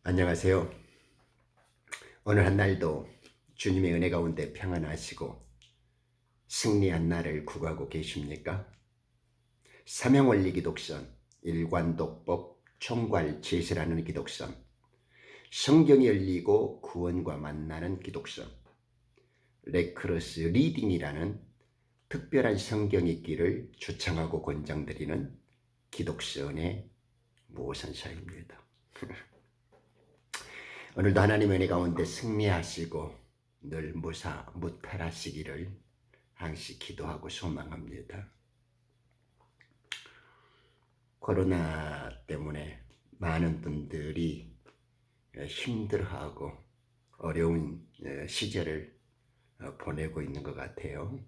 안녕하세요. 오늘 한 날도 주님의 은혜 가운데 평안하시고 승리한 날을 구가하고 계십니까? 사명원리 기독선, 일관독법, 총괄 제시라는 기독선, 성경이 열리고 구원과 만나는 기독선, 레크로스 리딩이라는 특별한 성경 읽기를 추천하고 권장드리는 기독선의 모선사입니다. 오늘도 하나님의 은혜 가운데 승리하시고 늘 무탈하시기를 항시 기도하고 소망합니다. 코로나 때문에 많은 분들이 힘들어하고 어려운 시절을 보내고 있는 것 같아요.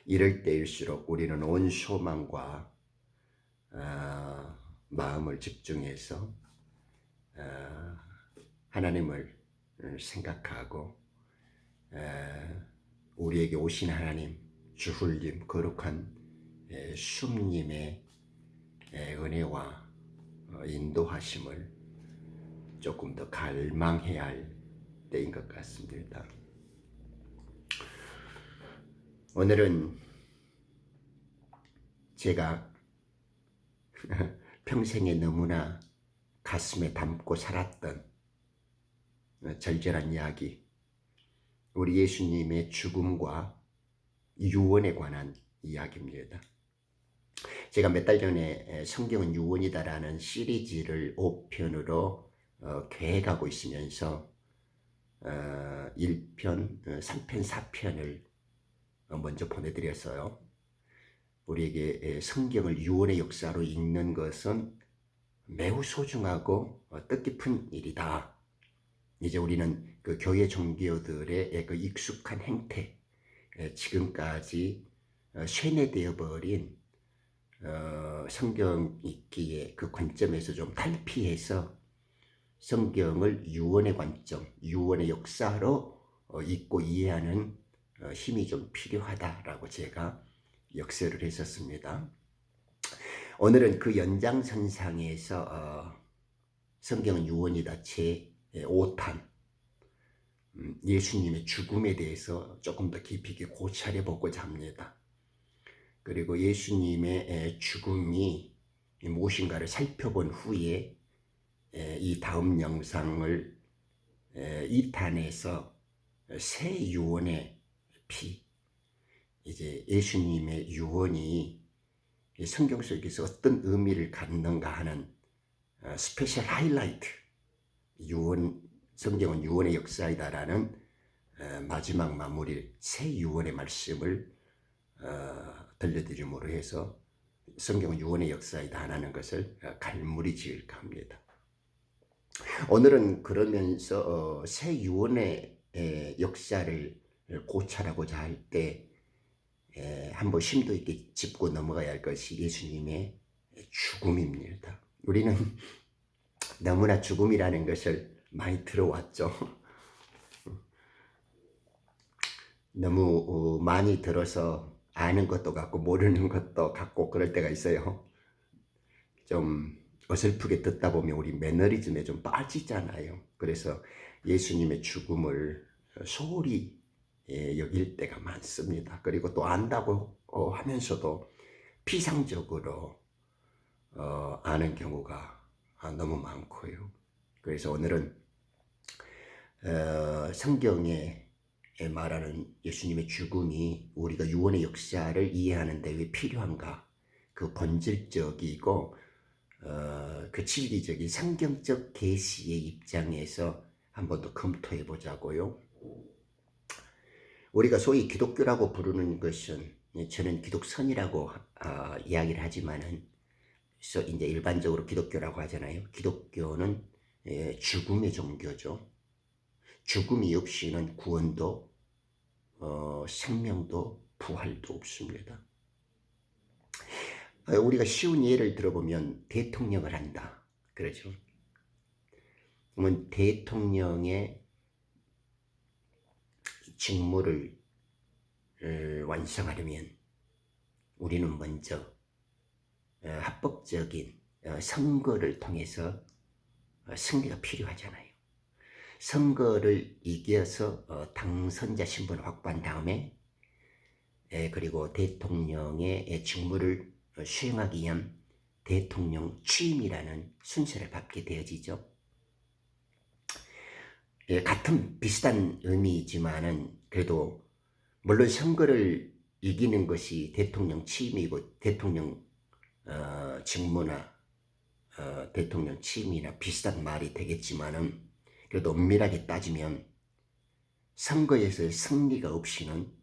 이럴 때일수록 우리는 온 소망과 마음을 집중해서 하나님을 생각하고 우리에게 오신 하나님, 주훌님, 거룩한 숲님의 은혜와 인도하심을 조금 더 갈망해야 할 때인 것 같습니다. 오늘은 제가 평생에 너무나 가슴에 담고 살았던 절절한 이야기, 우리 예수님의 죽음과 유언에 관한 이야기입니다. 제가 몇 달 전에 성경은 유언이다라는 시리즈를 5편으로 계획하고 있으면서 1편, 3편, 4편을 먼저 보내드렸어요. 우리에게 성경을 유언의 역사로 읽는 것은 매우 소중하고 뜻깊은 일이다. 이제 우리는 그 교회 종교들의 그 익숙한 행태, 지금까지 쇠뇌되어 버린 성경 읽기의 그 관점에서 좀 탈피해서 성경을 유언의 관점, 유언의 역사로 읽고 이해하는 힘이 좀 필요하다라고 제가 역설을 했었습니다. 오늘은 그 연장선상에서 성경은 유언이다 제 5탄 예수님의 죽음에 대해서 조금 더 깊이 있게 고찰해 보고자 합니다. 그리고 예수님의 죽음이 무엇인가를 살펴본 후에 이 다음 영상을 2탄에서 새 유언의 피, 이제 예수님의 유언이 성경 속에서 어떤 의미를 갖는가 하는 스페셜 하이라이트, 유언, 성경은 유언의 역사이다라는 마지막 마무리 새 유언의 말씀을 들려드림으로 해서 성경은 유언의 역사이다 하는 것을 갈무리 지을까 합니다. 오늘은 그러면서 새 유언의 역사를 고찰하고자 할 때 한번 심도 있게 짚고 넘어가야 할 것이 예수님의 죽음입니다. 우리는 너무나 죽음이라는 것을 많이 들어왔죠. 너무 많이 들어서 아는 것도 같고 모르는 것도 같고 그럴 때가 있어요. 좀 어설프게 듣다 보면 우리 매너리즘에 좀 빠지잖아요. 그래서 예수님의 죽음을 소홀히 여길 때가 많습니다. 그리고 또 안다고 하면서도 피상적으로 아는 경우가 너무 많고요. 그래서 오늘은 성경에 말하는 예수님의 죽음이 우리가 유언의 역사를 이해하는 데 왜 필요한가, 그 본질적이고 그 진리적인 성경적 계시의 입장에서 한 번 더 검토해 보자고요. 우리가 소위 기독교라고 부르는 것은, 저는 기독선이라고 이야기를 하지만은 이제 일반적으로 기독교라고 하잖아요. 기독교는 죽음의 종교죠. 죽음이 없이는 구원도 생명도 부활도 없습니다. 우리가 쉬운 예를 들어보면 대통령을 한다. 그렇죠. 그러면 대통령의 직무를 완성하려면 우리는 먼저 합법적인 선거를 통해서 승리가 필요하잖아요. 선거를 이겨서 당선자 신분을 확보한 다음에 그리고 대통령의 직무를 수행하기 위한 대통령 취임이라는 순서를 밟게 되어지죠. 같은 비슷한 의미이지만은 그래도 물론 선거를 이기는 것이 대통령 취임이고 대통령 직무나 대통령 취임이나 비슷한 말이 되겠지만은 그래도 엄밀하게 따지면 선거에서의 승리가 없이는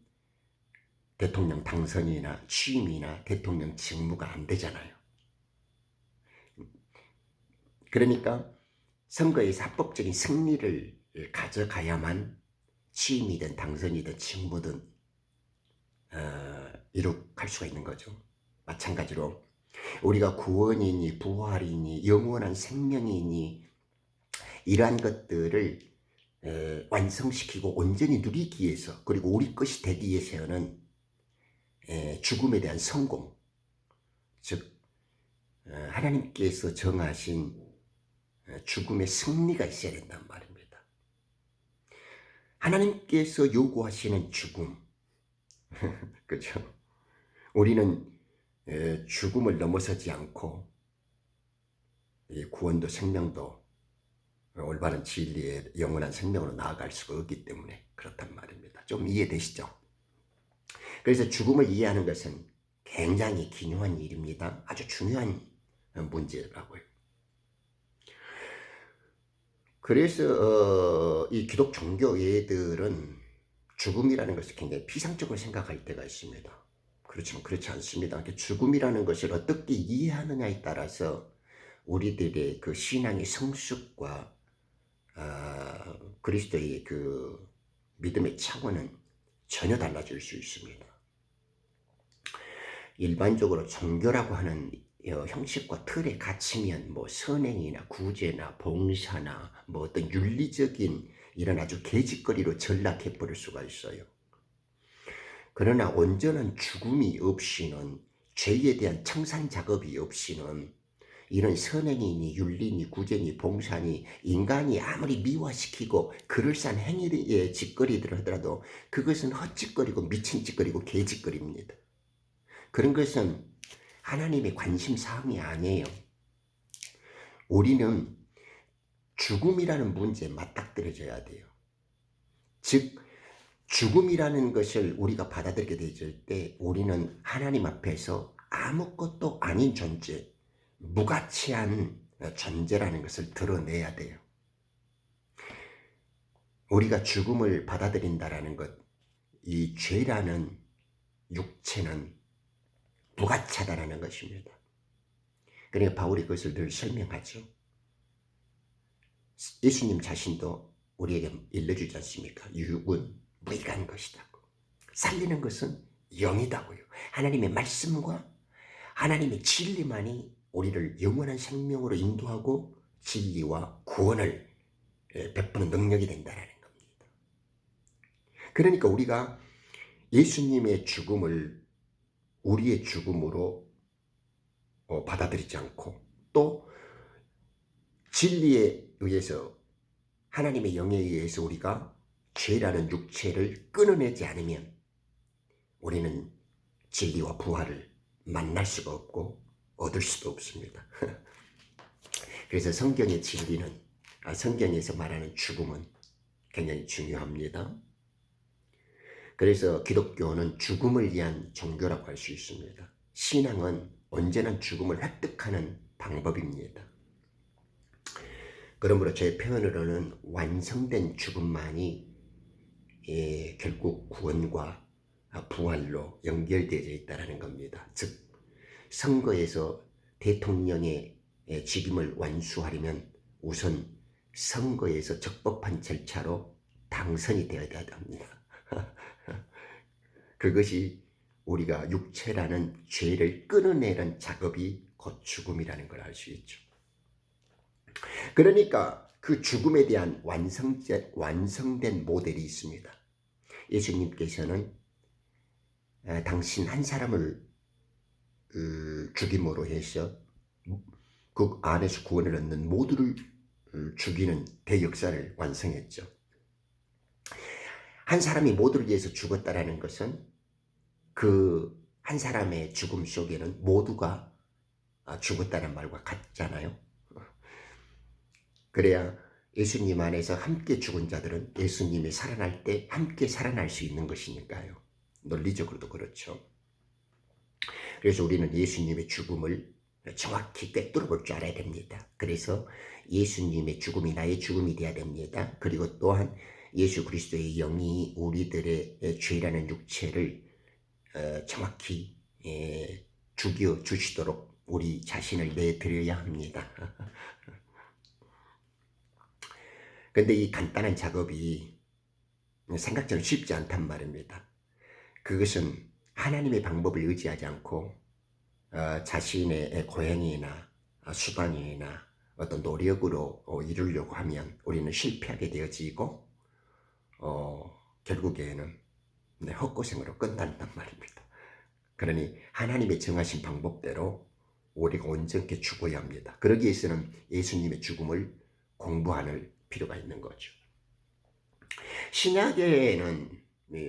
대통령 당선이나 취임이나 대통령 직무가 안 되잖아요. 그러니까 선거에서 합법적인 승리를 가져가야만 취임이든 당선이든 직무든 이룩할 수가 있는 거죠. 마찬가지로 우리가 구원이니 부활이니 영원한 생명이니 이러한 것들을 완성시키고 온전히 누리기 위해서 그리고 우리 것이 되기 위해서는 죽음에 대한 성공, 즉 하나님께서 정하신 죽음의 승리가 있어야 된단 말입니다. 하나님께서 요구하시는 죽음, 그렇죠? 우리는 죽음을 넘어서지 않고 구원도 생명도 올바른 진리의 영원한 생명으로 나아갈 수가 없기 때문에 그렇단 말입니다. 좀 이해되시죠? 그래서 죽음을 이해하는 것은 굉장히 기묘한 일입니다. 아주 중요한 문제라고요. 그래서 이 기독 종교 예들은 죽음이라는 것을 굉장히 피상적으로 생각할 때가 있습니다. 그렇지만 그렇지 않습니다. 죽음이라는 것을 어떻게 이해하느냐에 따라서 우리들의 그 신앙의 성숙과 그리스도의 그 믿음의 차원은 전혀 달라질 수 있습니다. 일반적으로 종교라고 하는 형식과 틀에 갇히면 뭐 선행이나 구제나 봉사나 뭐 어떤 윤리적인 이런 아주 계집거리로 전락해 버릴 수가 있어요. 그러나 온전한 죽음이 없이는 죄에 대한 청산 작업이 없이는 이런 선행이니 윤리니 구제니 봉사니 인간이 아무리 미화시키고 그럴싸한 행위의 짓거리들 하더라도 그것은 헛짓거리고 미친 짓거리고 개짓거리입니다. 그런 것은 하나님의 관심사항이 아니에요. 우리는 죽음이라는 문제에 맞닥뜨려져야 돼요. 즉 죽음이라는 것을 우리가 받아들이게 되질 때 우리는 하나님 앞에서 아무것도 아닌 존재, 무가치한 존재라는 것을 드러내야 돼요. 우리가 죽음을 받아들인다라는 것, 이 죄라는 육체는 무가치하다라는 것입니다. 그러니까 바울이 그것을 늘 설명하죠. 예수님 자신도 우리에게 일러주지 않습니까? 육은 무익한 것이다. 살리는 것은 영이다고요. 하나님의 말씀과 하나님의 진리만이 우리를 영원한 생명으로 인도하고 진리와 구원을 베푸는 능력이 된다는 겁니다. 그러니까 우리가 예수님의 죽음을 우리의 죽음으로 받아들이지 않고 또 진리에 의해서 하나님의 영에 의해서 우리가 죄라는 육체를 끊어내지 않으면 우리는 진리와 부활을 만날 수가 없고 얻을 수도 없습니다. 그래서 성경의 진리는 성경에서 말하는 죽음은 굉장히 중요합니다. 그래서 기독교는 죽음을 위한 종교라고 할 수 있습니다. 신앙은 언제나 죽음을 획득하는 방법입니다. 그러므로 제 표현으로는 완성된 죽음만이 결국 구원과 부활로 연결되어 있다는 겁니다. 즉 선거에서 대통령의 직임을 완수하려면 우선 선거에서 적법한 절차로 당선이 되어야 합니다. 그것이 우리가 육체라는 죄를 끊어내는 작업이 곧 죽음이라는 걸 알 수 있죠. 그러니까 그 죽음에 대한 완성된 모델이 있습니다. 예수님께서는 당신 한 사람을 죽임으로 해서 그 안에서 구원을 얻는 모두를 죽이는 대역사를 완성했죠. 한 사람이 모두를 위해서 죽었다라는 것은 그 한 사람의 죽음 속에는 모두가 죽었다는 말과 같잖아요. 그래야 예수님 안에서 함께 죽은 자들은 예수님이 살아날 때 함께 살아날 수 있는 것이니까요. 논리적으로도 그렇죠. 그래서 우리는 예수님의 죽음을 정확히 꿰뚫어 볼 줄 알아야 됩니다. 그래서 예수님의 죽음이 나의 죽음이 되어야 됩니다. 그리고 또한 예수 그리스도의 영이 우리들의 죄라는 육체를 정확히 죽여 주시도록 우리 자신을 내드려야 합니다. 근데 이 간단한 작업이 생각처럼 쉽지 않단 말입니다. 그것은 하나님의 방법을 의지하지 않고 자신의 고행이나 수단이나 어떤 노력으로 이루려고 하면 우리는 실패하게 되어지고 결국에는 헛고생으로 끝난단 말입니다. 그러니 하나님의 정하신 방법대로 우리가 온전히 죽어야 합니다. 그러기 위해서는 예수님의 죽음을 공부할 필요가 있는 거죠. 신약에는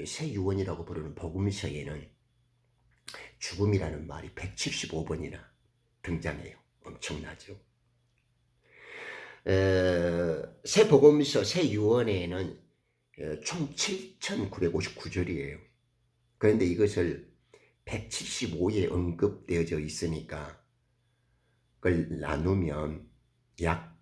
새 유언이라고 부르는 복음서에는 죽음이라는 말이 175번이나 등장해요. 엄청나죠. 새 복음서, 새 유언에는 총 7,959절이에요. 그런데 이것을 175에 언급되어져 있으니까 그걸 나누면 약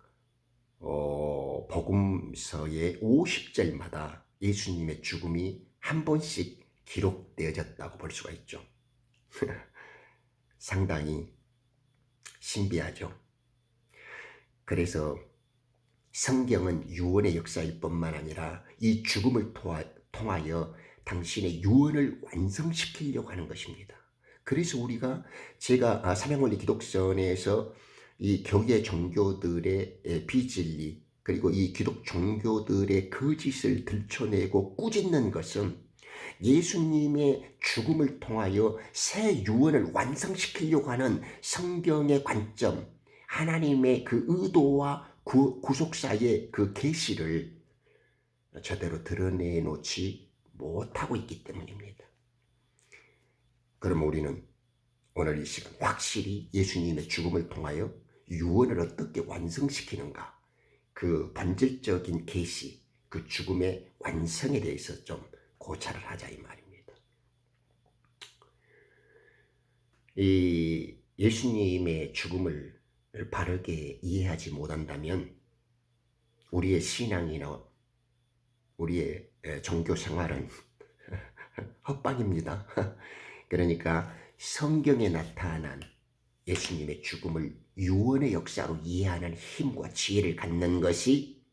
복음서의 50절마다 예수님의 죽음이 한 번씩 기록되어졌다고 볼 수가 있죠. 상당히 신비하죠. 그래서 성경은 유언의 역사일 뿐만 아니라 이 죽음을 통하여 당신의 유언을 완성시키려고 하는 것입니다. 그래서 제가 삼양원리 기독선에서 이 교계 종교들의 비진리 그리고 이 기독 종교들의 거짓을 들춰내고 꾸짖는 것은 예수님의 죽음을 통하여 새 유언을 완성시키려고 하는 성경의 관점, 하나님의 그 의도와 구속사의 그 계시를 제대로 드러내놓지 못하고 있기 때문입니다. 그럼 우리는 오늘 이 시간 확실히 예수님의 죽음을 통하여 유언을 어떻게 완성시키는가, 그 본질적인 계시, 그 죽음의 완성에 대해서 좀 고찰을 하자 이 말입니다. 이 예수님의 죽음을 바르게 이해하지 못한다면 우리의 신앙이나 우리의 종교 생활은 헛방입니다. 그러니까 성경에 나타난 예수님의 죽음을 유언의 역사로 이해하는 힘과 지혜를 갖는 것이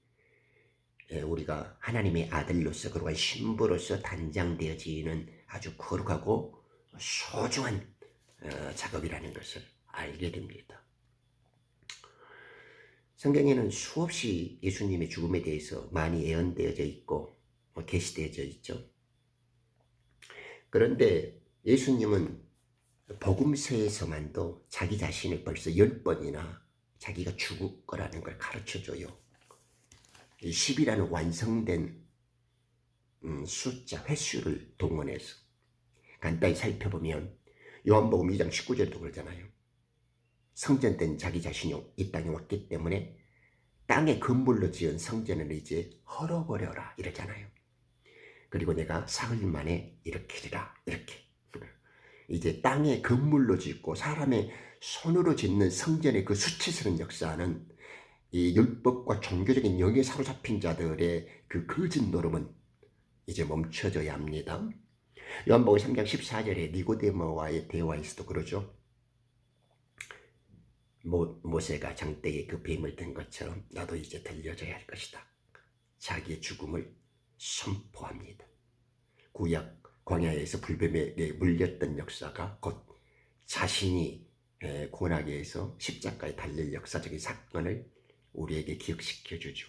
우리가 하나님의 아들로서 그러한 신부로서 단장되어지는 아주 거룩하고 소중한 작업이라는 것을 알게 됩니다. 성경에는 수없이 예수님의 죽음에 대해서 많이 예언되어져 있고 계시되어져 있죠. 그런데 예수님은 복음서에서만도 자기 자신을 벌써 10번이나 자기가 죽을 거라는 걸 가르쳐줘요. 10이라는 완성된 숫자, 횟수를 동원해서 간단히 살펴보면 요한복음 2장 19절도 그러잖아요. 성전된 자기 자신이 이 땅에 왔기 때문에 땅에 건물로 지은 성전을 이제 헐어버려라 이러잖아요. 그리고 내가 사흘 만에 일으키리라 이렇게. 이제 땅에 건물로 짓고 사람의 손으로 짓는 성전의 그 수치스러운 역사는 이 율법과 종교적인 영에 사로잡힌 자들의 그 거짓 노름은 이제 멈춰져야 합니다. 요한복음 3장 14절에 니고데모와의 대화에서도 그러죠. 모세가 장대에 그 뱀을 든 것처럼 나도 이제 들려져야 할 것이다. 자기의 죽음을 선포합니다. 구약 광야에서 불뱀에 물렸던 역사가 곧 자신이 고난에서 십자가에 달릴 역사적인 사건을 우리에게 기억시켜 주죠.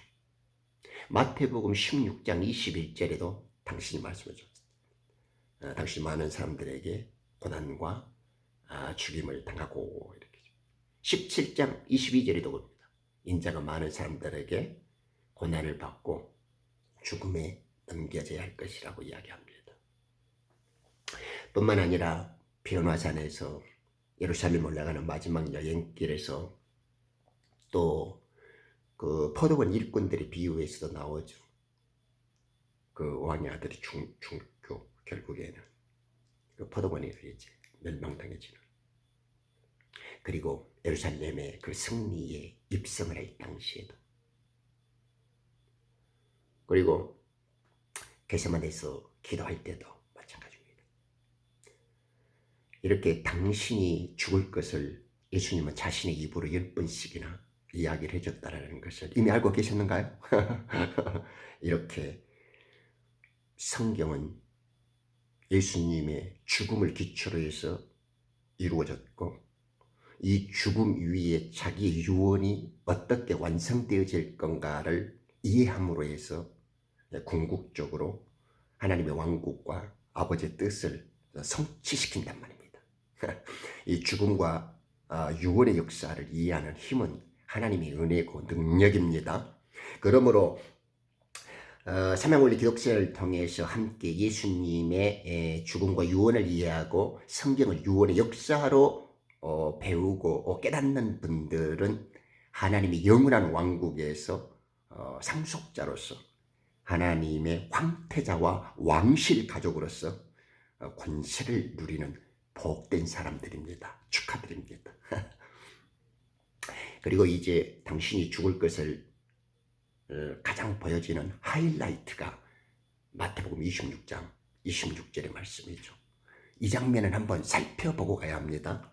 마태복음 16장 21절에도 당신이 말씀하셨습니다. 당신 많은 사람들에게 고난과 죽임을 당하고 이렇게 17장 22절에도 그럽니다. 인자가 많은 사람들에게 고난을 받고 죽음에 넘겨져야 할 것이라고 이야기합니다. 뿐만 아니라 변화산에서 예루살렘 올라가는 마지막 여행길에서 또 그 포도원 일꾼들의 비유에서도 나오죠. 그 왕의 아들이 죽고 결국에는 그 포도원에 이제 멸망당해지는. 그리고 예루살렘의 그 승리에 입성을 할 당시에도. 그리고 겟세마네에서 기도할 때도 마찬가지입니다. 이렇게 당신이 죽을 것을 예수님은 자신의 입으로 10번씩이나 이야기를 해줬다는 것을 이미 알고 계셨는가요? 이렇게 성경은 예수님의 죽음을 기초로 해서 이루어졌고 이 죽음 위에 자기의 유언이 어떻게 완성되어질 건가를 이해함으로 해서 궁극적으로 하나님의 왕국과 아버지의 뜻을 성취시킨단 말입니다. 이 죽음과 유언의 역사를 이해하는 힘은 하나님의 은혜고 능력입니다. 그러므로 삼양원리 기독사를 통해서 함께 예수님의 죽음과 유언을 이해하고 성경을 유언의 역사로 배우고 깨닫는 분들은 하나님의 영원한 왕국에서 상속자로서 하나님의 황태자와 왕실 가족으로서 권세를 누리는 복된 사람들입니다. 축하드립니다. 그리고 이제 당신이 죽을 것을 가장 보여지는 하이라이트가 마태복음 26장 26절의 말씀이죠. 이 장면은 한번 살펴보고 가야 합니다.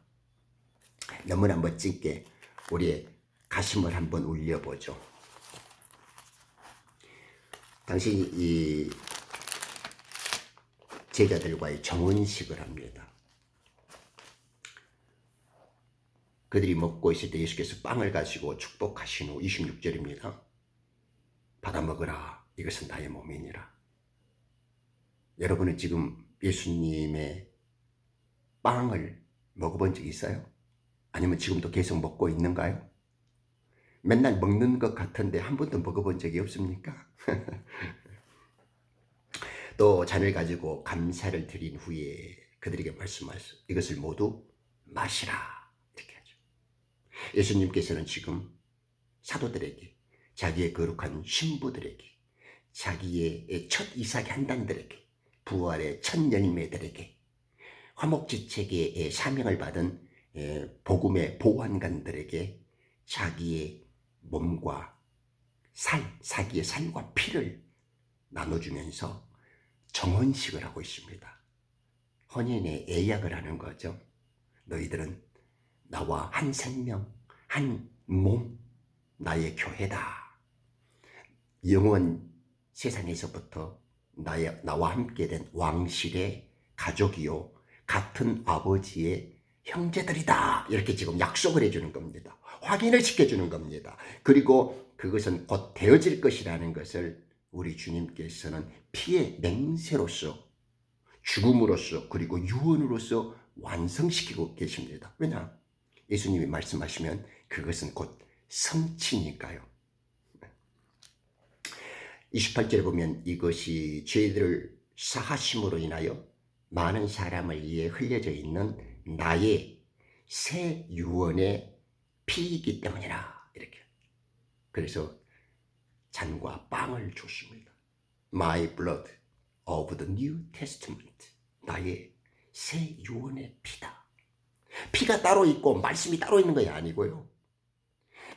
너무나 멋지게 우리의 가슴을 한번 울려보죠. 당신이 이 제자들과의 정언식을 합니다. 그들이 먹고 있을 때 예수께서 빵을 가지고 축복하신 후 26절입니다. 받아 먹으라. 이것은 나의 몸이니라. 여러분은 지금 예수님의 빵을 먹어본 적 있어요? 아니면 지금도 계속 먹고 있는가요? 맨날 먹는 것 같은데 한 번도 먹어본 적이 없습니까? 또 잔을 가지고 감사를 드린 후에 그들에게 말씀하셨어요. 이것을 모두 마시라. 이렇게 하죠. 예수님께서는 지금 사도들에게, 자기의 거룩한 신부들에게, 자기의 첫 이삭의 한단들에게, 부활의 첫 열매들에게, 화목지책의 사명을 받은 복음의 보안관들에게 자기의 몸과 자기의 살과 피를 나눠주면서 정언식을 하고 있습니다. 혼인의 예약을 하는 거죠. 너희들은 나와 한 생명, 한 몸, 나의 교회다. 영원 세상에서부터 나와 함께 된 왕실의 가족이요, 같은 아버지의 형제들이다. 이렇게 지금 약속을 해주는 겁니다. 확인을 시켜주는 겁니다. 그리고 그것은 곧 되어질 것이라는 것을 우리 주님께서는 피의 맹세로서, 죽음으로써, 그리고 유언으로서 완성시키고 계십니다. 왜냐? 예수님이 말씀하시면 그것은 곧 성취니까요. 28절에 보면 이것이 죄들을 사하심으로 인하여 많은 사람을 위해 흘려져 있는 나의 새 유언의 피이기 때문이라. 이렇게. 그래서 잔과 빵을 줬습니다. My blood of the New Testament. 나의 새 유언의 피다. 피가 따로 있고 말씀이 따로 있는 것이 아니고요.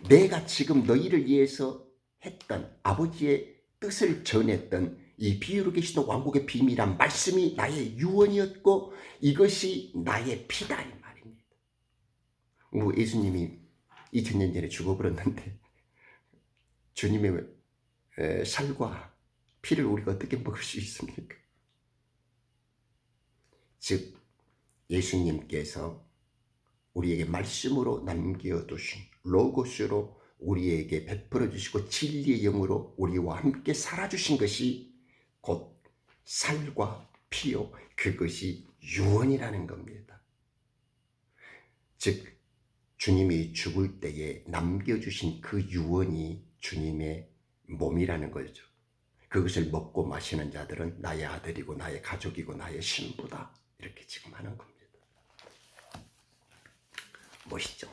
내가 지금 너희를 위해서 했던 아버지의 뜻을 전했던 이 비유로 계시던 왕국의 비밀한 말씀이 나의 유언이었고 이것이 나의 피다 이 말입니다. 예수님이 2000년 전에 죽어버렸는데 주님의 살과 피를 우리가 어떻게 먹을 수 있습니까? 즉 예수님께서 우리에게 말씀으로 남겨두신 로고스로 우리에게 베풀어 주시고 진리의 영으로 우리와 함께 살아주신 것이 곧 살과 피요, 그것이 유언이라는 겁니다. 즉 주님이 죽을 때에 남겨주신 그 유언이 주님의 몸이라는 거죠. 그것을 먹고 마시는 자들은 나의 아들이고 나의 가족이고 나의 신부다. 이렇게 지금 하는 겁니다. 멋있죠?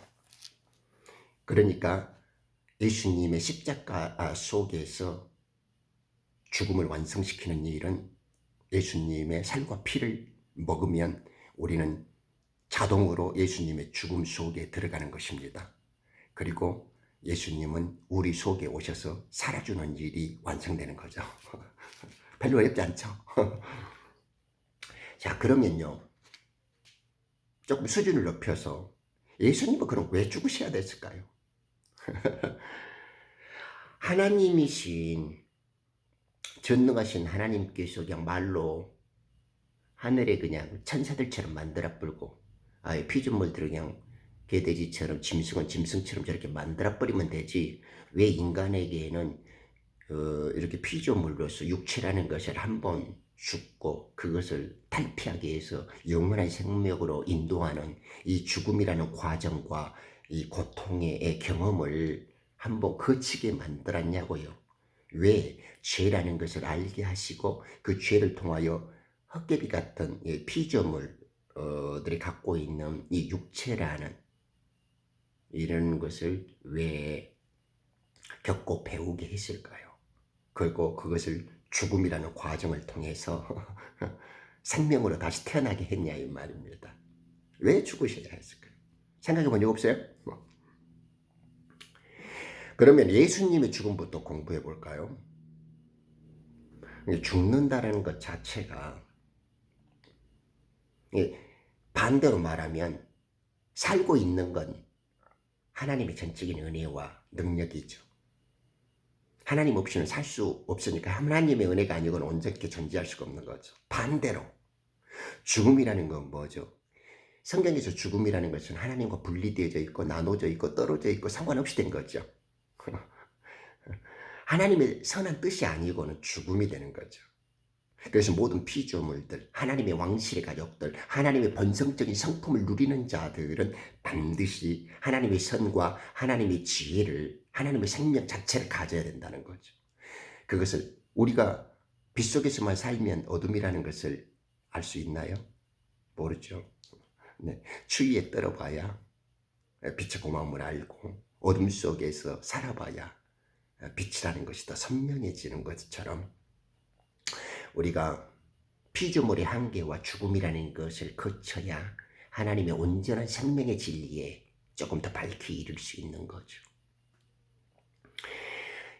그러니까 예수님의 십자가 속에서 죽음을 완성시키는 일은 예수님의 살과 피를 먹으면 우리는 자동으로 예수님의 죽음 속에 들어가는 것입니다. 그리고 예수님은 우리 속에 오셔서 살아주는 일이 완성되는 거죠. 별로 어렵지 않죠? 자, 그러면요. 조금 수준을 높여서 예수님은 그럼 왜 죽으셔야 됐을까요? 하나님이신 전능하신 하나님께서 그냥 말로 하늘에 그냥 천사들처럼 만들어 버리고 피조물들을 그냥 개돼지처럼 짐승은 짐승처럼 저렇게 만들어 버리면 되지 왜 인간에게는 이렇게 피조물로서 육체라는 것을 한번 죽고 그것을 탈피하기 위해서 영원한 생명으로 인도하는 이 죽음이라는 과정과 이 고통의 경험을 한번 거치게 만들었냐고요. 왜 죄라는 것을 알게 하시고 그 죄를 통하여 헛개비 같은 피조물들이 갖고 있는 이 육체라는 이런 것을 왜 겪고 배우게 했을까요? 그리고 그것을 죽음이라는 과정을 통해서 생명으로 다시 태어나게 했냐 이 말입니다. 왜 죽으셔야 했을까요? 생각해 본 적 없어요? 그러면 예수님의 죽음부터 공부해 볼까요? 죽는다는 것 자체가 반대로 말하면 살고 있는 건 하나님의 전적인 은혜와 능력이죠. 하나님 없이는 살 수 없으니까 하나님의 은혜가 아니고는 온전히 존재할 수가 없는 거죠. 반대로 죽음이라는 건 뭐죠? 성경에서 죽음이라는 것은 하나님과 분리되어져 있고 나눠져 있고 떨어져 있고 상관없이 된 거죠. 하나님의 선한 뜻이 아니고는 죽음이 되는 거죠. 그래서 모든 피조물들, 하나님의 왕실의 가족들, 하나님의 본성적인 성품을 누리는 자들은 반드시 하나님의 선과 하나님의 지혜를, 하나님의 생명 자체를 가져야 된다는 거죠. 그것을 우리가 빛 속에서만 살면 어둠이라는 것을 알 수 있나요? 모르죠. 네. 추위에 떨어봐야 빛의 고마움을 알고 어둠 속에서 살아봐야 빛이라는 것이 더 선명해지는 것처럼 우리가 피조물의 한계와 죽음이라는 것을 거쳐야 하나님의 온전한 생명의 진리에 조금 더 밝히 이룰 수 있는 거죠.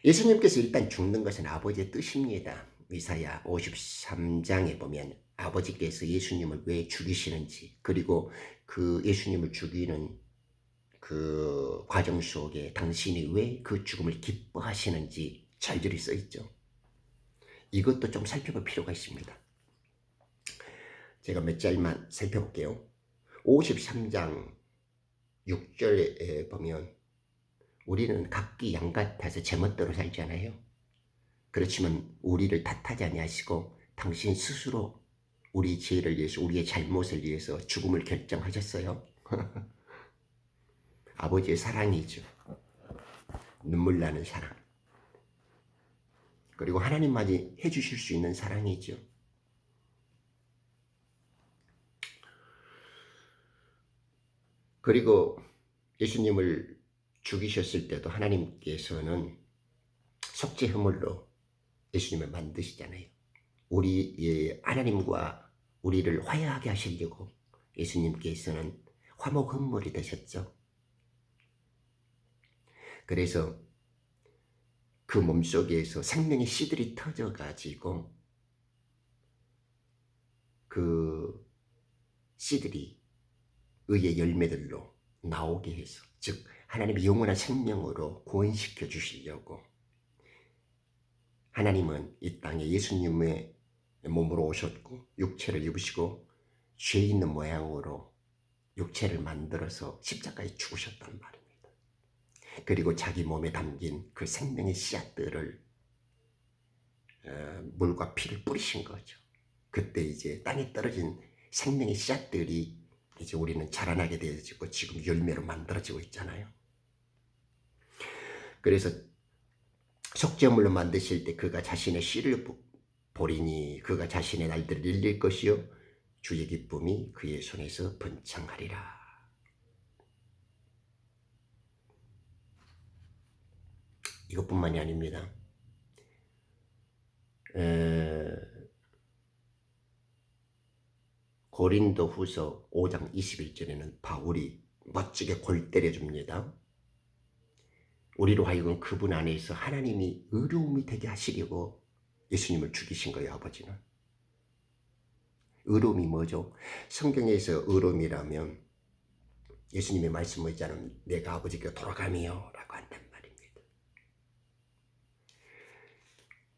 예수님께서 일단 죽는 것은 아버지의 뜻입니다. 이사야 53장에 보면 아버지께서 예수님을 왜 죽이시는지 그리고 그 예수님을 죽이는 그 과정 속에 당신이 왜 그 죽음을 기뻐하시는지 절절히 써 있죠. 이것도 좀 살펴볼 필요가 있습니다. 제가 몇 절만 살펴볼게요. 53장 6절에 보면 우리는 각기 양 같아서 제멋대로 살잖아요. 그렇지만 우리를 탓하지 아니하시고 당신 스스로 우리 죄를 위해서 우리의 잘못을 위해서 죽음을 결정하셨어요. 아버지의 사랑이죠. 눈물 나는 사랑. 그리고 하나님만이 해주실 수 있는 사랑이죠. 그리고 예수님을 죽이셨을 때도 하나님께서는 속죄 허물로 예수님을 만드시잖아요. 우리 하나님과 우리를 화해하게 하시려고 예수님께서는 화목 헌물이 되셨죠. 그래서 그 몸속에서 생명의 씨들이 터져가지고 그 씨들이 의의 열매들로 나오게 해서 즉 하나님의 영원한 생명으로 구원시켜 주시려고 하나님은 이 땅에 예수님의 몸으로 오셨고 육체를 입으시고 죄 있는 모양으로 육체를 만들어서 십자가에 죽으셨단 말입니다. 그리고 자기 몸에 담긴 그 생명의 씨앗들을 물과 피를 뿌리신 거죠. 그때 이제 땅에 떨어진 생명의 씨앗들이 이제 우리는 자라나게 되어지고 지금 열매로 만들어지고 있잖아요. 그래서 속죄물로 만드실 때 그가 자신의 씨를 보리니 그가 자신의 날들을 일릴 것이요 주의 기쁨이 그의 손에서 번창하리라. 이것뿐만이 아닙니다. 고린도 후서 5장 21절에는 바울이 멋지게 골 때려줍니다. 우리로 하여금 그분 안에서 하나님이 의로움이 되게 하시려고 예수님을 죽이신 거예요. 아버지는. 의로움이 뭐죠? 성경에서 의로움이라면 예수님의 말씀을 있잖아요. 내가 아버지께 돌아가며 라고 한단 말입니다.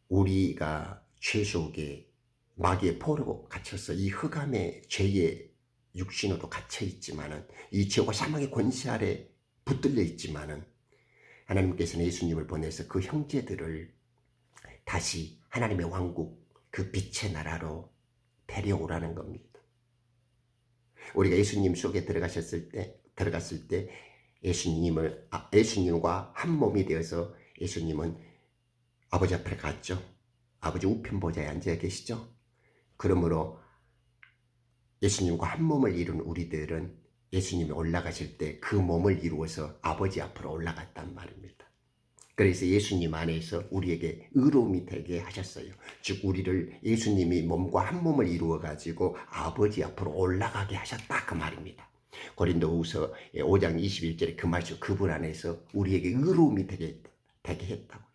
우리가 죄 속에 마귀의 포로 갇혀서 이 흑암의 죄의 육신으로 갇혀 있지만은 이 죄와 사망의 권세 아래 붙들려 있지만은 하나님께서는 예수님을 보내서 그 형제들을 다시 하나님의 왕국 그 빛의 나라로 데려오라는 겁니다. 우리가 예수님 속에 들어갔을 때 예수님과 한 몸이 되어서 예수님은 아버지 앞에 갔죠. 아버지 우편 보좌에 앉아 계시죠. 그러므로 예수님과 한 몸을 이룬 우리들은 예수님이 올라가실 때 그 몸을 이루어서 아버지 앞으로 올라갔단 말입니다. 그래서 예수님 안에서 우리에게 의로움이 되게 하셨어요. 즉 우리를 예수님이 몸과 한 몸을 이루어 가지고 아버지 앞으로 올라가게 하셨다 그 말입니다. 고린도후서 5장 21절에 그 말씀 그분 안에서 우리에게 의로움이 되게 했다고요.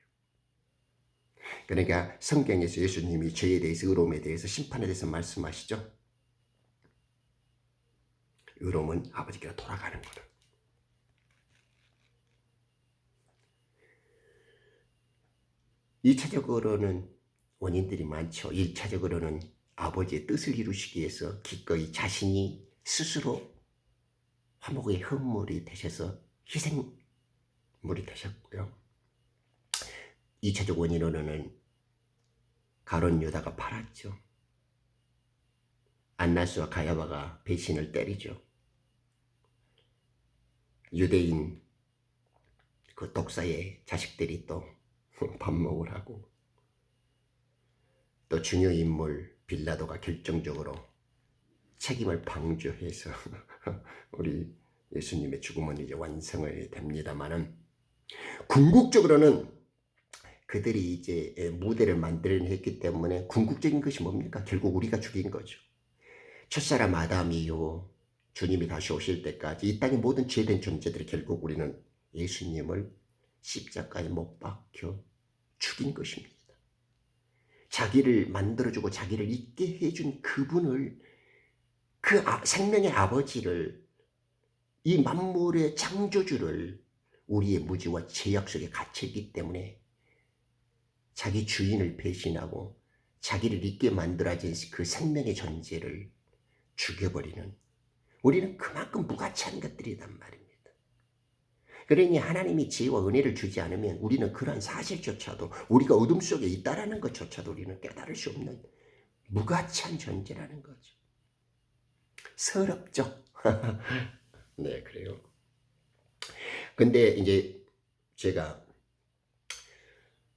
그러니까 성경에서 예수님이 죄에 대해서 의로움에 대해서 심판에 대해서 말씀하시죠. 의로움은 아버지께로 돌아가는 거다. 일차적으로는 원인들이 많죠. 1차적으로는 아버지의 뜻을 이루시기 위해서 기꺼이 자신이 스스로 화목의 헌물이 되셔서 희생물이 되셨고요. 2차적 원인으로는 가룟 유다가 팔았죠. 안나스와 가야바가 배신을 때리죠. 유대인 그 독사의 자식들이 또 밥 먹으라고 또 중요 인물 빌라도가 결정적으로 책임을 방조해서 우리 예수님의 죽음은 이제 완성이 됩니다만은 궁극적으로는 그들이 이제 무대를 만들어냈기 때문에 궁극적인 것이 뭡니까? 결국 우리가 죽인 거죠. 첫사람 아담이요 주님이 다시 오실 때까지 이 땅의 모든 죄된 존재들이 결국 우리는 예수님을 십자가에 못 박혀 죽인 것입니다. 자기를 만들어주고 자기를 있게 해준 그분을 그 생명의 아버지를 이 만물의 창조주를 우리의 무지와 죄악 속에 갇혀있기 때문에 자기 주인을 배신하고 자기를 있게 만들어진 그 생명의 존재를 죽여버리는 우리는 그만큼 무가치한 것들이란 말입니다. 그러니 하나님이 지혜와 은혜를 주지 않으면 우리는 그러한 사실조차도 우리가 어둠 속에 있다라는 것조차도 우리는 깨달을 수 없는 무가치한 존재라는 거죠. 서럽죠? 네, 그래요. 근데 이제 제가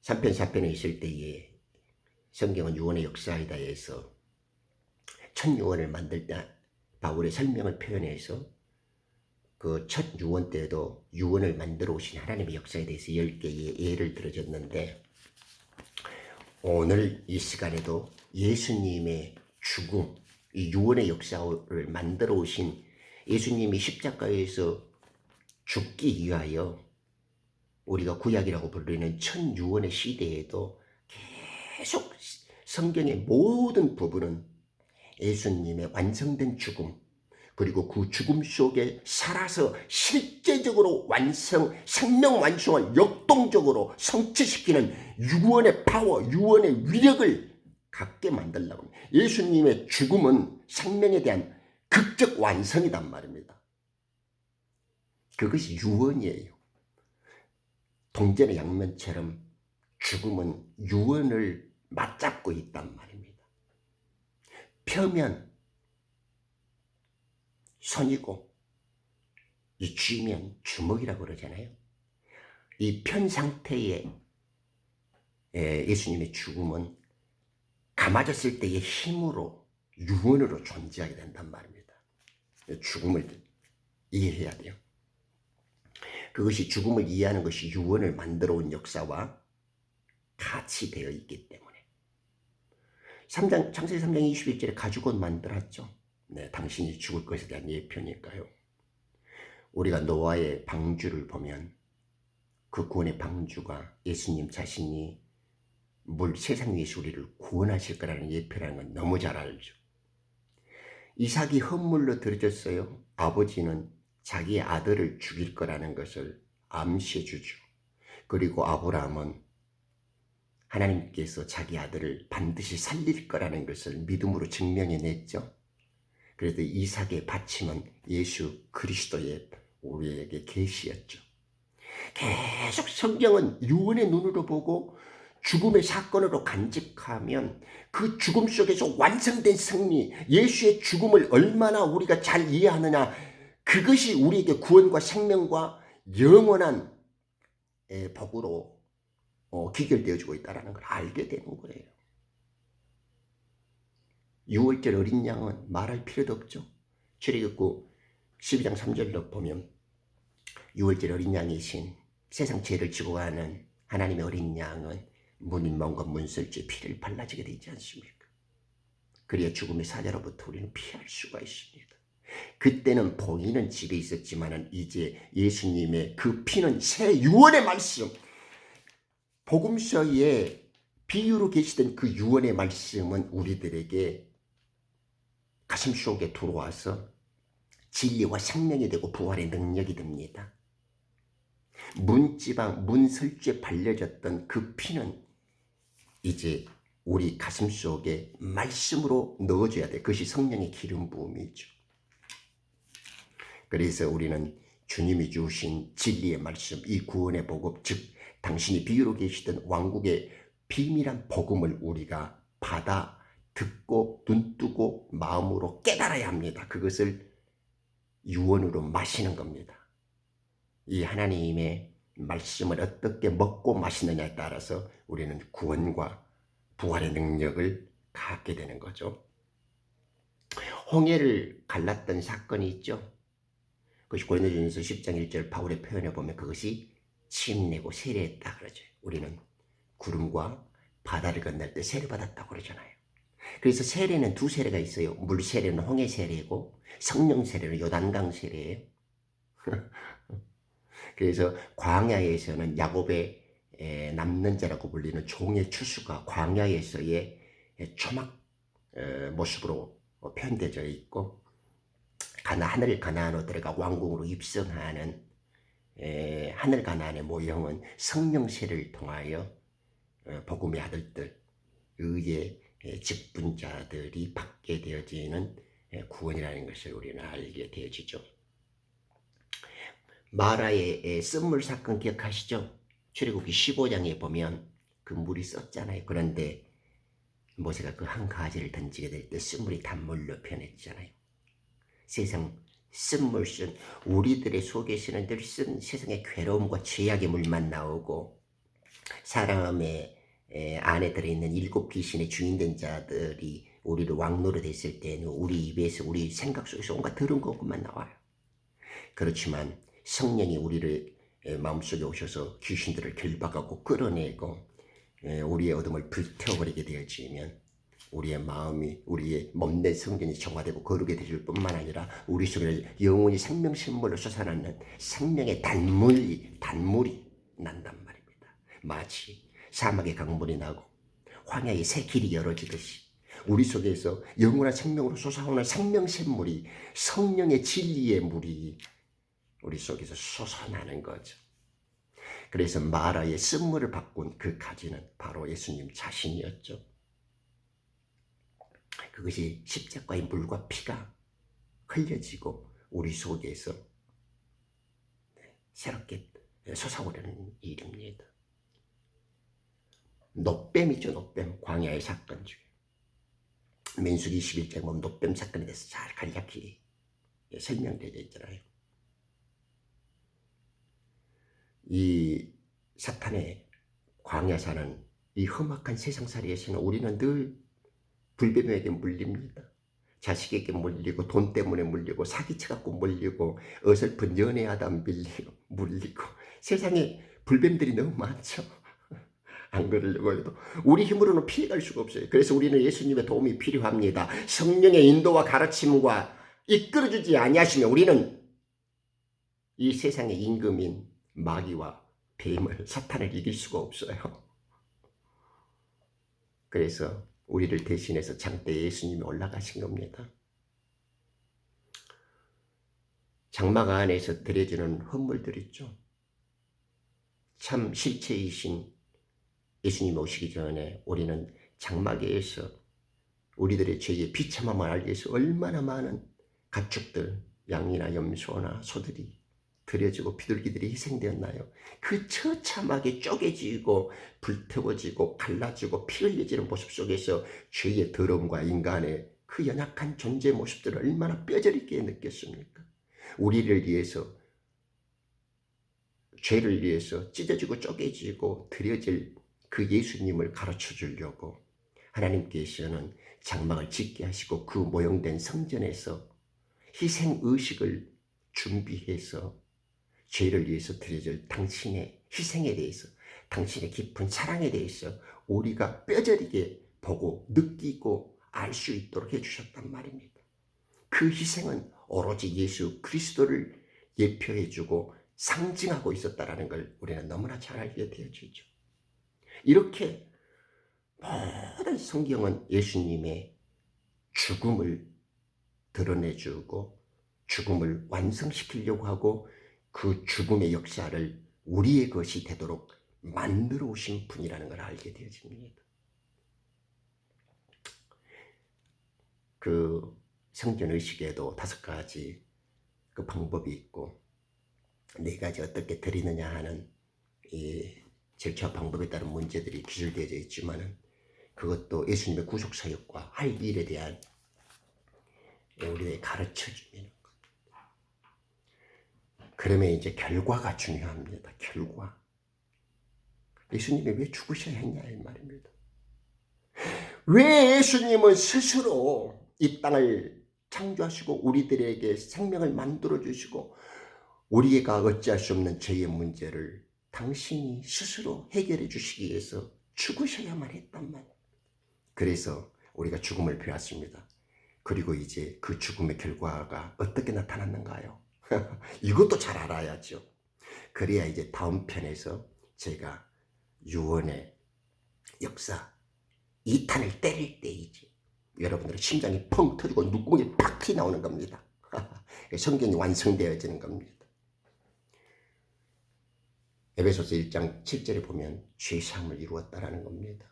3편, 4편에 있을 때에 성경은 유언의 역사이다에서 첫 유언을 만들 때 바울의 설명을 표현해서 그 첫 유언 때도 유언을 만들어 오신 하나님의 역사에 대해서 10개의 예를 들어줬는데 오늘 이 시간에도 예수님의 죽음, 이 유언의 역사를 만들어 오신 예수님이 십자가에서 죽기 위하여 우리가 구약이라고 부르는 첫 유언의 시대에도 계속 성경의 모든 부분은 예수님의 완성된 죽음 그리고 그 죽음 속에 살아서 실제적으로 생명 완성을 역동적으로 성취시키는 유언의 파워, 유언의 위력을 갖게 만들려고 합니다. 예수님의 죽음은 생명에 대한 극적 완성이란 말입니다. 그것이 유언이에요. 동전의 양면처럼 죽음은 유언을 맞잡고 있단 말입니다. 표면, 손이고 이 쥐면 주먹이라고 그러잖아요. 이 편 상태의 예수님의 죽음은 감아졌을 때의 힘으로 유언으로 존재하게 된단 말입니다. 죽음을 이해해야 돼요. 그것이 죽음을 이해하는 것이 유언을 만들어 온 역사와 같이 되어 있기 때문에 창세기 3장 21절에 가죽옷 만들었죠. 네, 당신이 죽을 것에 대한 예표니까요. 우리가 노아의 방주를 보면 그 구원의 방주가 예수님 자신이 세상 위에서 우리를 구원하실 거라는 예표라는 건 너무 잘 알죠. 이삭이 헌물로 드려졌어요. 아버지는 자기의 아들을 죽일 거라는 것을 암시해 주죠. 그리고 아브라함은 하나님께서 자기 아들을 반드시 살릴 거라는 것을 믿음으로 증명해냈죠. 그래서 이삭의 받침은 예수 그리스도의 우리에게 계시였죠. 계속 성경은 유언의 눈으로 보고 죽음의 사건으로 간직하면 그 죽음 속에서 완성된 승리, 예수의 죽음을 얼마나 우리가 잘 이해하느냐, 그것이 우리에게 구원과 생명과 영원한 복으로 귀결되어지고 있다는 걸 알게 되는 거예요. 유월절 어린 양은 말할 필요도 없죠. 출애굽기 12장 3절로 보면 유월절 어린 양이신 세상 죄를 지고 가는 하나님의 어린 양은 문인멍과 문설주에 피를 발라지게 되지 않습니까? 그래야 죽음의 사자로부터 우리는 피할 수가 있습니다. 그때는 보이는 집에 있었지만 이제 예수님의 그 피는 새 유언의 말씀, 복음서에 비유로 계시던 그 유언의 말씀은 우리들에게 가슴 속에 들어와서 진리와 생명이 되고 부활의 능력이 됩니다. 문지방, 문설주에 발려졌던 그 피는 이제 우리 가슴 속에 말씀으로 넣어줘야 돼. 그것이 성령의 기름 부음이죠. 그래서 우리는 주님이 주신 진리의 말씀, 이 구원의 복음, 즉 당신이 비유로 계시던 왕국의 비밀한 복음을 우리가 받아 듣고 눈뜨고 마음으로 깨달아야 합니다. 그것을 유언으로 마시는 겁니다. 이 하나님의 말씀을 어떻게 먹고 마시느냐에 따라서 우리는 구원과 부활의 능력을 갖게 되는 거죠. 홍해를 갈랐던 사건이 있죠. 그것이 고린도전서 10장 1절 바울의 표현에 보면 그것이 침내고 세례했다 그러죠. 우리는 구름과 바다를 건널 때 세례받았다고 그러잖아요. 그래서 세례는 두 세례가 있어요. 물 세례는 홍해 세례고 성령 세례는 요단강 세례예요. 그래서 광야에서는 야곱의 남는 자라고 불리는 종의 추수가 광야에서의 초막 모습으로 표현되어 있고 하늘 가나안으로 들어가 왕궁으로 입성하는 하늘 가나안의 모형은 성령 세례를 통하여 복음의 아들들 의의 직분자들이 받게 되어지는 구원이라는 것을 우리는 알게 되어지죠. 마라의 쓴물 사건 기억하시죠? 출애굽기 15장에 보면 그 물이 썼잖아요. 그런데 모세가 그 한 가지를 던지게 될 때 쓴물이 단물로 변했잖아요. 세상 쓴물 쓴 우리들의 속에서는 늘 쓴 세상의 괴로움과 죄악의 물만 나오고 사람의 안에 들어있는 7 귀신의 주인된 자들이 우리를 왕노릇 했을 때는 우리 입에서 우리 생각 속에서 온갖 더러운 것만 나와요. 그렇지만 성령이 우리를 마음속에 오셔서 귀신들을 결박하고 끌어내고 우리의 어둠을 불태워버리게 되어지면 우리의 마음이 우리의 몸된 성전이 정화되고 거룩게 되실 뿐만 아니라 우리 속에 영원히 생명샘물로 솟아나는 생명의 단물이 난단 말입니다. 마치 사막의 강물이 나고 황야의 새 길이 열어지듯이 우리 속에서 영원한 생명으로 솟아오는 생명샘물이 성령의 진리의 물이 우리 속에서 솟아나는 거죠. 그래서 마라의 쓴물을 바꾼 그 가지는 바로 예수님 자신이었죠. 그것이 십자가의 물과 피가 흘려지고 우리 속에서 새롭게 솟아오르는 일입니다. 노뱀이죠. 노뱀. 광야의 사건 중에 민수기 21장 보면 노뱀 사건에 대해서 잘 간략히 설명되어 있잖아요. 이 사탄의 광야 사는 이 험악한 세상살이에서는 우리는 늘 불뱀에게 물립니다. 자식에게 물리고 돈 때문에 물리고 사기쳐갖고 물리고 어설픈 연애하다 물리고 세상에 불뱀들이 너무 많죠. 안 그러려고 해도 우리 힘으로는 피해갈 수가 없어요. 그래서 우리는 예수님의 도움이 필요합니다. 성령의 인도와 가르침과 이끌어주지 아니하시면 우리는 이 세상의 임금인 마귀와 뱀을 사탄을 이길 수가 없어요. 그래서 우리를 대신해서 장대에 예수님이 올라가신 겁니다. 장막 안에서 드려지는 헌물들 있죠. 참 실체이신 예수님 오시기 전에 우리는 장막에서 우리들의 죄의 비참함을 알기 위해서 얼마나 많은 가축들, 양이나 염소나 소들이 드려지고 비둘기들이 희생되었나요? 그 처참하게 쪼개지고 불태워지고 갈라지고 피 흘려지는 모습 속에서 죄의 더러움과 인간의 그 연약한 존재 모습들을 얼마나 뼈저리게 느꼈습니까? 우리를 위해서, 죄를 위해서 찢어지고 쪼개지고 드려질 그 예수님을 가르쳐 주려고 하나님께서는 장막을 짓게 하시고 그 모형된 성전에서 희생의식을 준비해서 죄를 위해서 드려질 당신의 희생에 대해서, 당신의 깊은 사랑에 대해서 우리가 뼈저리게 보고 느끼고 알 수 있도록 해주셨단 말입니다. 그 희생은 오로지 예수 그리스도를 예표해주고 상징하고 있었다는 걸 우리는 너무나 잘 알게 되어지죠. 이렇게 모든 성경은 예수님의 죽음을 드러내주고 죽음을 완성시키려고 하고 그 죽음의 역사를 우리의 것이 되도록 만들어 오신 분이라는 걸 알게 되어집니다. 그 성전의식에도 5가지 그 방법이 있고 4가지 어떻게 드리느냐 하는 이 절차 방법에 따른 문제들이 기술되어져 있지만은 그것도 예수님의 구속사역과 할 일에 대한 우리에게 가르쳐주는 것. 그러면 이제 결과가 중요합니다. 결과. 예수님이 왜 죽으셔야 했냐 이 말입니다. 왜 예수님은 스스로 이 땅을 창조하시고 우리들에게 생명을 만들어 주시고 우리가 어찌할 수 없는 죄의 문제를 당신이 스스로 해결해 주시기 위해서 죽으셔야만 했단 말이에요. 그래서 우리가 죽음을 배웠습니다. 그리고 이제 그 죽음의 결과가 어떻게 나타났는가요? 이것도 잘 알아야죠. 그래야 이제 다음 편에서 제가 유언의 역사 2탄을 때릴 때이지 여러분들의 심장이 펑 터지고 눈구멍이 팍 튀나오는 겁니다. 성경이 완성되어지는 겁니다. 에베소서 1장 7절에 보면 죄사함을 이루었다라는 겁니다.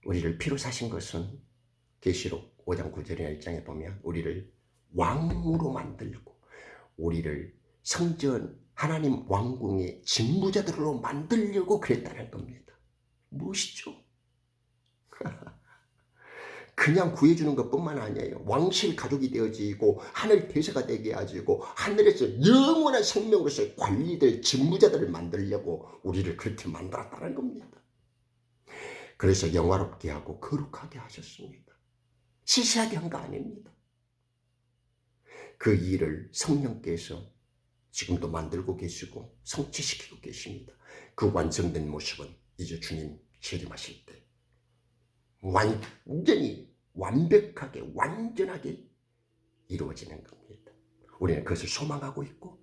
우리를 피로 사신 것은 계시록 5장 9절이나 1장에 보면 우리를 왕으로 만들고 우리를 성전 하나님 왕궁의 직무자들로 만들려고 그랬다는 겁니다. 무엇이죠? 그냥 구해주는 것뿐만 아니에요. 왕실 가족이 되어지고 하늘 대세가 되게 해가지고 하늘에서 영원한 생명으로서 관리될 직무자들을 만들려고 우리를 그렇게 만들었다는 겁니다. 그래서 영화롭게 하고 거룩하게 하셨습니다. 시시하게 한 거 아닙니다. 그 일을 성령께서 지금도 만들고 계시고 성취시키고 계십니다. 그 완성된 모습은 이제 주님 재림하실 때 완전히 완벽하게 완전하게 이루어지는 겁니다. 우리는 그것을 소망하고 있고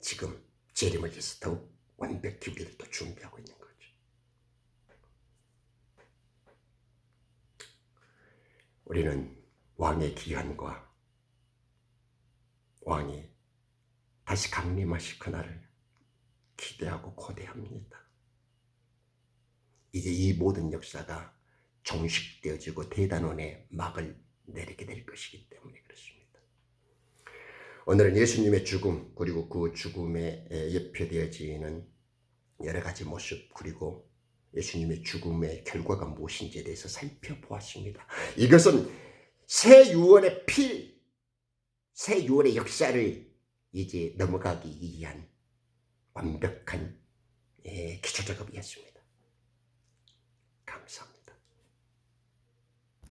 지금 재림을 위해서 더욱 완벽히 우리를 또 준비하고 있는 거죠. 우리는 왕의 기한과 왕이 다시 강림하실 그날을 기대하고 고대합니다. 이제 이 모든 역사가 종식되어지고 대단원의 막을 내리게 될 것이기 때문에 그렇습니다. 오늘은 예수님의 죽음 그리고 그 죽음에 예표되어지는 여러 가지 모습 그리고 예수님의 죽음의 결과가 무엇인지에 대해서 살펴보았습니다. 이것은 새 유월의 새 유월의 역사를 이제 넘어가기 위한 완벽한 기초 작업이었습니다. 감사합니다.